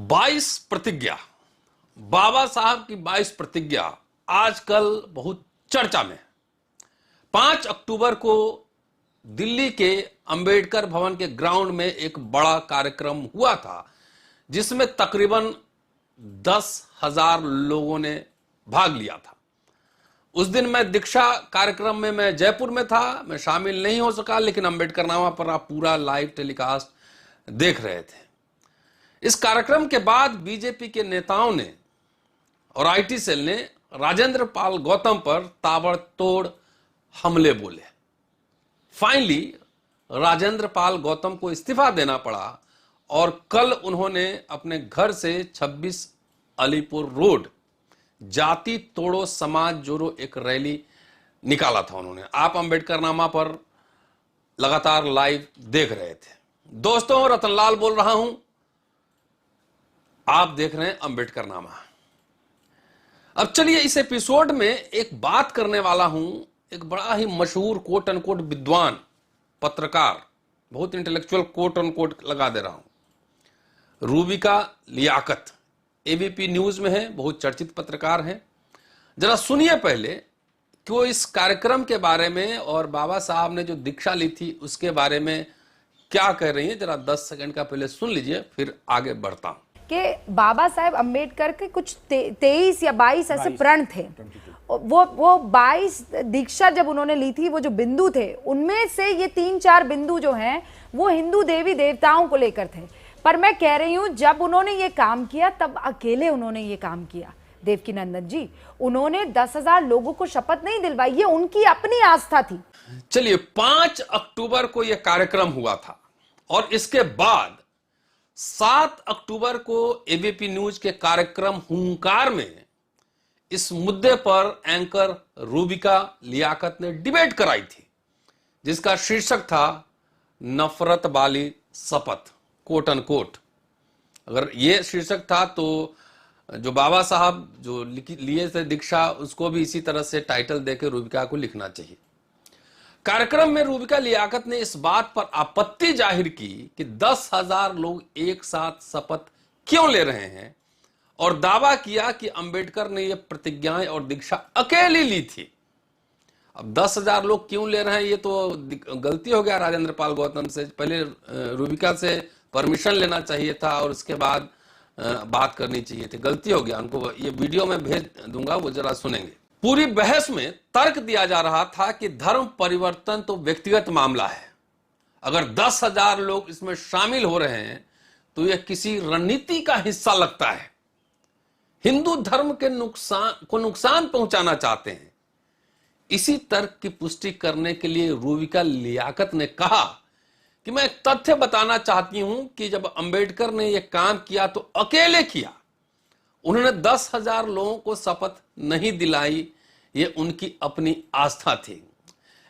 22 प्रतिज्ञा, बाबा साहब की 22 प्रतिज्ञा आजकल बहुत चर्चा में है। 5 अक्टूबर को दिल्ली के अंबेडकर भवन के ग्राउंड में एक बड़ा कार्यक्रम हुआ था, जिसमें तकरीबन 10,000 लोगों ने भाग लिया था। उस दिन मैं दीक्षा कार्यक्रम में मैं जयपुर में था, मैं शामिल नहीं हो सका, लेकिन अंबेडकर नामा पर आप पूरा लाइव टेलीकास्ट देख रहे थे। इस कार्यक्रम के बाद बीजेपी के नेताओं ने और आईटी सेल ने राजेंद्र पाल गौतम पर ताबड़तोड़ हमले बोले। फाइनली राजेंद्र पाल गौतम को इस्तीफा देना पड़ा और कल उन्होंने अपने घर से 26 अलीपुर रोड जाति तोड़ो समाज जोड़ो एक रैली निकाला था उन्होंने। आप अंबेडकर नामा पर लगातार लाइव देख रहे थे। दोस्तों, रतनलाल बोल रहा हूं, आप देख रहे हैं अंबेडकर नामा। अब चलिए इस एपिसोड में एक बात करने वाला हूं, एक बड़ा ही मशहूर कोट अनकोट विद्वान पत्रकार, बहुत इंटेलेक्चुअल कोट अनकोट लगा दे रहा हूं, रूबिका लियाकत, एबीपी न्यूज में है, बहुत चर्चित पत्रकार हैं। जरा सुनिए पहले कि वो इस कार्यक्रम के बारे में और बाबा साहब ने जो दीक्षा ली थी उसके बारे में क्या कह रही हैं। जरा 10 सेकंड का पहले सुन लीजिए, फिर आगे बढ़ता हूं। कि बाबा साहेब अम्बेडकर के कुछ 23 या 22 ऐसे प्रण थे। वो 22 दीक्षा जब उन्होंने ली थी, वो जो बिंदु थे उनमें से ये 3-4 बिंदु जो हैं वो हिंदू देवी देवताओं को लेकर थे। पर मैं कह रही हूं, जब उन्होंने ये काम किया तब अकेले उन्होंने ये काम किया। देवकीनंदन जी, उन्होंने 10,000 लोगों को शपथ नहीं दिलवाई, ये उनकी अपनी आस्था थी। चलिए, 5 अक्टूबर को यह कार्यक्रम हुआ था और इसके बाद 7 अक्टूबर को एबीपी न्यूज के कार्यक्रम हुंकार में इस मुद्दे पर एंकर रूबिका लियाकत ने डिबेट कराई थी, जिसका शीर्षक था नफरत वाली शपथ, कोट अनकोट। अगर ये शीर्षक था तो जो बाबा साहब जो लिए थे दीक्षा, उसको भी इसी तरह से टाइटल देकर रूबिका को लिखना चाहिए। कार्यक्रम में रूबिका लियाकत ने इस बात पर आपत्ति जाहिर की कि 10,000 लोग एक साथ शपथ क्यों ले रहे हैं और दावा किया कि अंबेडकर ने यह प्रतिज्ञाएं और दीक्षा अकेली ली थी। अब 10,000 लोग क्यों ले रहे हैं, ये तो गलती हो गया राजेंद्र पाल गौतम से। पहले रूबिका से परमिशन लेना चाहिए था और उसके बाद बात करनी चाहिए थी। गलती हो गया, उनको ये वीडियो में भेज दूंगा, वो जरा सुनेंगे। पूरी बहस में तर्क दिया जा रहा था कि धर्म परिवर्तन तो व्यक्तिगत मामला है। अगर 10,000 लोग इसमें शामिल हो रहे हैं तो यह किसी रणनीति का हिस्सा लगता है। हिंदू धर्म के नुकसान पहुंचाना चाहते हैं। इसी तर्क की पुष्टि करने के लिए रूबिका लियाकत ने कहा कि मैं एक तथ्य बताना चाहती हूं कि जब अंबेडकर ने यह काम किया तो अकेले किया। उन्होंने 10,000 लोगों को शपथ नहीं दिलाई, ये उनकी अपनी आस्था थी।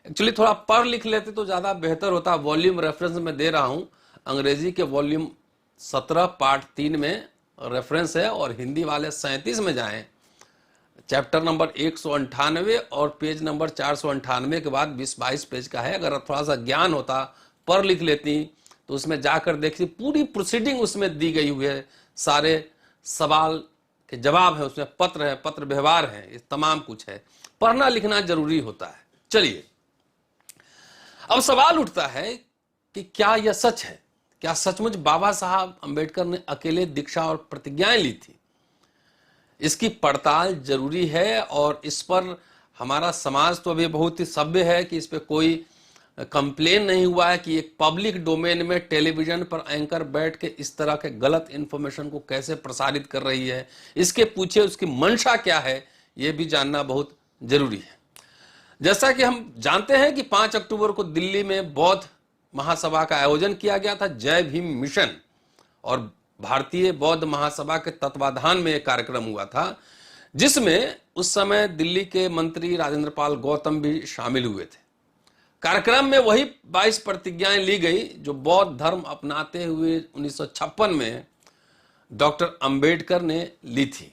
एक्चुअली थोड़ा पढ़ लिख लेते तो ज्यादा बेहतर होता। वॉल्यूम रेफरेंस में दे रहा हूं, अंग्रेजी के वॉल्यूम 17 पार्ट 3 में रेफरेंस है और हिंदी वाले 37 में जाएं, चैप्टर नंबर 198 और पेज नंबर 498 के बाद 20-22 पेज का है। अगर थोड़ा सा ज्ञान होता, पढ़ लिख लेती तो उसमें जाकर देखती, पूरी प्रोसीडिंग उसमें दी गई हुई है, सारे सवाल के जवाब है उसमें, पत्र है, पत्र व्यवहार है, ये तमाम कुछ है। पढ़ना लिखना जरूरी होता है। चलिए, अब सवाल उठता है कि क्या यह सच है? क्या सचमुच बाबा साहब अंबेडकर ने अकेले दीक्षा और प्रतिज्ञाएं ली थी? इसकी पड़ताल जरूरी है और इस पर हमारा समाज तो अभी बहुत ही सभ्य है कि इस पर कोई कंप्लेन नहीं हुआ है कि एक पब्लिक डोमेन में टेलीविजन पर एंकर बैठ के इस तरह के गलत इंफॉर्मेशन को कैसे प्रसारित कर रही है। इसके पीछे उसकी मंशा क्या है, यह भी जानना बहुत जरूरी है। जैसा कि हम जानते हैं कि 5 अक्टूबर को दिल्ली में बौद्ध महासभा का आयोजन किया गया था। जय भीम मिशन और भारतीय बौद्ध महासभा के तत्वाधान में एक कार्यक्रम हुआ था, जिसमें उस समय दिल्ली के मंत्री राजेंद्र पाल गौतम भी शामिल हुए थे। कार्यक्रम में वही 22 प्रतिज्ञाएं ली गई जो बौद्ध धर्म अपनाते हुए 1956 में डॉक्टर अंबेडकर ने ली थी।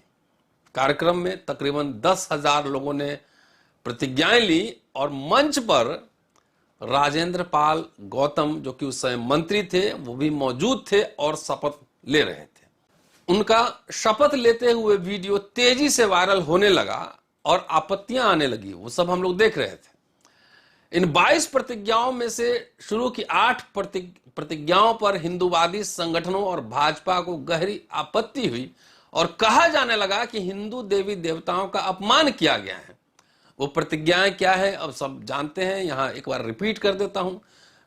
कार्यक्रम में तकरीबन 10,000 लोगों ने प्रतिज्ञाएं ली और मंच पर राजेंद्र पाल गौतम, जो कि उस समय मंत्री थे, वो भी मौजूद थे और शपथ ले रहे थे। उनका शपथ लेते हुए वीडियो तेजी से वायरल होने लगा और आपत्तियां आने लगी। वो सब हम लोग देख रहे थे। इन 22 प्रतिज्ञाओं में से शुरू की 8 प्रतिज्ञाओं पर हिंदूवादी संगठनों और भाजपा को गहरी आपत्ति हुई और कहा जाने लगा कि हिंदू देवी देवताओं का अपमान किया गया है। वो प्रतिज्ञाएं क्या है अब सब जानते हैं, यहां एक बार रिपीट कर देता हूं।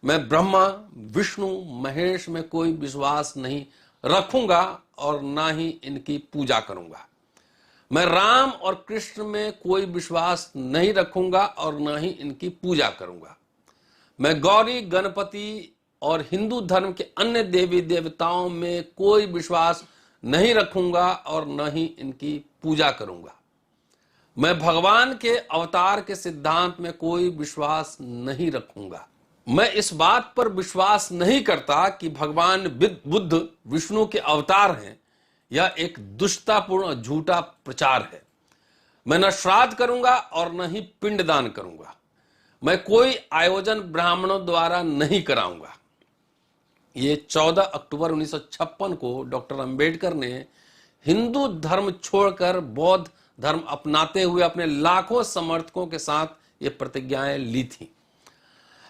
मैं ब्रह्मा विष्णु महेश में कोई विश्वास नहीं रखूंगा और ना ही इनकी पूजा करूंगा। मैं राम और कृष्ण में कोई विश्वास नहीं रखूंगा और ना ही इनकी पूजा करूंगा। मैं गौरी गणपति और हिंदू धर्म के अन्य देवी देवताओं में कोई विश्वास नहीं रखूंगा और न ही इनकी पूजा करूंगा। मैं भगवान के अवतार के सिद्धांत में कोई विश्वास नहीं रखूंगा। मैं इस बात पर विश्वास नहीं करता कि भगवान बुद्ध विष्णु के अवतार हैं। यह एक दुष्टतापूर्ण झूठा प्रचार है। मैं न श्राद्ध करूंगा और न ही पिंडदान करूंगा। मैं कोई आयोजन ब्राह्मणों द्वारा नहीं कराऊंगा। ये 14 अक्टूबर 1956 को डॉक्टर अंबेडकर ने हिंदू धर्म छोड़कर बौद्ध धर्म अपनाते हुए अपने लाखों समर्थकों के साथ ये प्रतिज्ञाएं ली थी।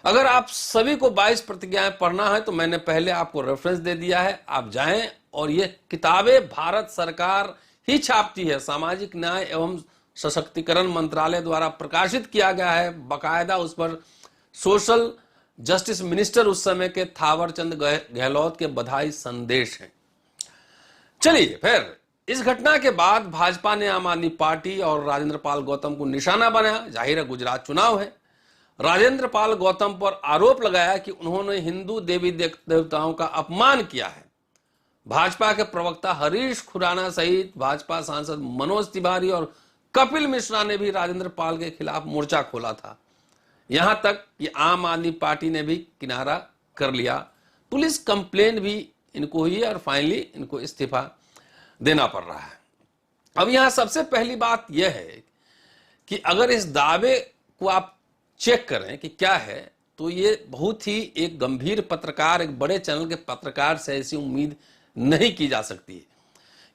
अगर आप सभी को 22 प्रतिज्ञाएं पढ़ना है तो मैंने पहले आपको रेफरेंस दे दिया है, आप जाएं और ये किताबें भारत सरकार ही छापती है। सामाजिक न्याय एवं सशक्तिकरण मंत्रालय द्वारा प्रकाशित किया गया है। बाकायदा उस पर सोशल जस्टिस मिनिस्टर उस समय के थावरचंद गहलोत के बधाई संदेश हैं। चलिए फिर इस घटना के बाद भाजपा ने आम आदमी पार्टी और राजेंद्र पाल गौतम को निशाना बनाया। जाहिर है गुजरात चुनाव है। राजेंद्र पाल गौतम पर आरोप लगाया कि उन्होंने हिंदू देवी देवताओं का अपमान किया है। भाजपा के प्रवक्ता हरीश खुराना सहित भाजपा सांसद मनोज तिवारी और कपिल मिश्रा ने भी राजेंद्र पाल के खिलाफ मोर्चा खोला था। यहां तक कि आम आदमी पार्टी ने भी किनारा कर लिया। पुलिस कंप्लेन भी इनको हुई है और फाइनली इनको इस्तीफा देना पड़ रहा है। अब यहां सबसे पहली बात यह है कि अगर इस दावे को आप चेक करें कि क्या है, तो ये बहुत ही एक गंभीर पत्रकार, एक बड़े चैनल के पत्रकार से ऐसी उम्मीद नहीं की जा सकती है।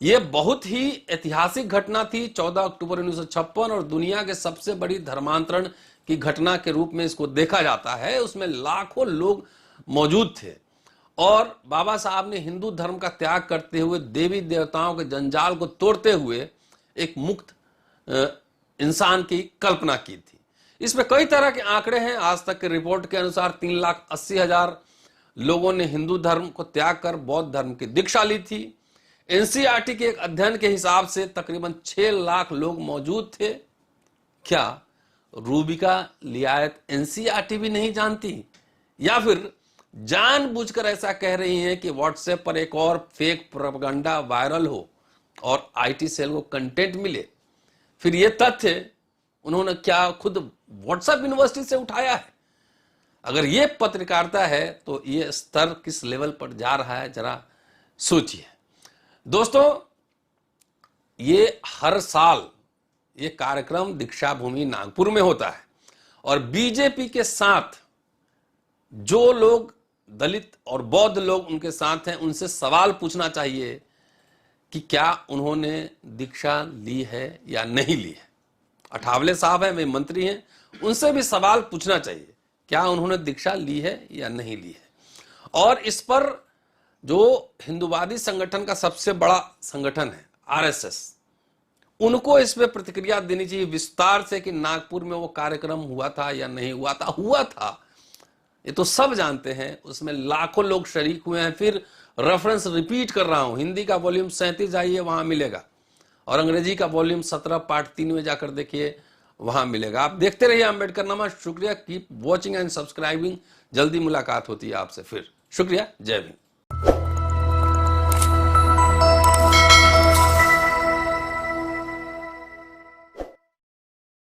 ये बहुत ही ऐतिहासिक घटना थी 14 अक्टूबर 1956 और दुनिया के सबसे बड़ी धर्मांतरण की घटना के रूप में इसको देखा जाता है। उसमें लाखों लोग मौजूद थे और बाबा साहब ने हिंदू धर्म का त्याग करते हुए देवी देवताओं के जंजाल को तोड़ते हुए एक मुक्त इंसान की कल्पना की थी। इसमें कई तरह के आंकड़े हैं। आज तक की रिपोर्ट के अनुसार 3,80,000 लोगों ने हिंदू धर्म को त्याग कर बौद्ध धर्म की दीक्षा ली थी। एनसीईआरटी के एक अध्ययन के हिसाब से तकरीबन 6 लाख लोग मौजूद थे। क्या रूबिका लियाकत एनसीईआरटी भी नहीं जानती, या फिर जानबूझकर ऐसा कह रही हैं कि व्हाट्सएप पर एक और फेक प्रोपेगेंडा वायरल हो और आईटी सेल को कंटेंट मिले? फिर ये तथ्य उन्होंने क्या खुद व्हाट्सएप यूनिवर्सिटी से उठाया है? अगर ये पत्रकारिता है तो ये स्तर किस लेवल पर जा रहा है, जरा सोचिए। दोस्तों, ये हर साल ये कार्यक्रम दीक्षा भूमि नागपुर में होता है और बीजेपी के साथ जो लोग दलित और बौद्ध लोग उनके साथ हैं, उनसे सवाल पूछना चाहिए कि क्या उन्होंने दीक्षा ली है या नहीं ली है। अठावले साहब हैं, वे मंत्री हैं, उनसे भी सवाल पूछना चाहिए क्या उन्होंने दीक्षा ली है या नहीं ली है। और इस पर जो हिंदूवादी संगठन का सबसे बड़ा संगठन है आरएसएस, उनको इस पे प्रतिक्रिया देनी चाहिए विस्तार से कि नागपुर में वो कार्यक्रम हुआ था या नहीं हुआ था। हुआ था, ये तो सब जानते हैं, उसमें लाखों लोग शरीक हुए हैं। फिर रेफरेंस रिपीट कर रहा हूं, हिंदी का वॉल्यूम 37 जाइए, वहां मिलेगा, और अंग्रेजी का वॉल्यूम 17 पार्ट 3 में जाकर देखिए, वहां मिलेगा। आप देखते रहिए अम्बेडकरनामा। शुक्रिया, कीप वॉचिंग एंड सब्सक्राइबिंग। जल्दी मुलाकात होती है आपसे फिर। शुक्रिया, जय भीम।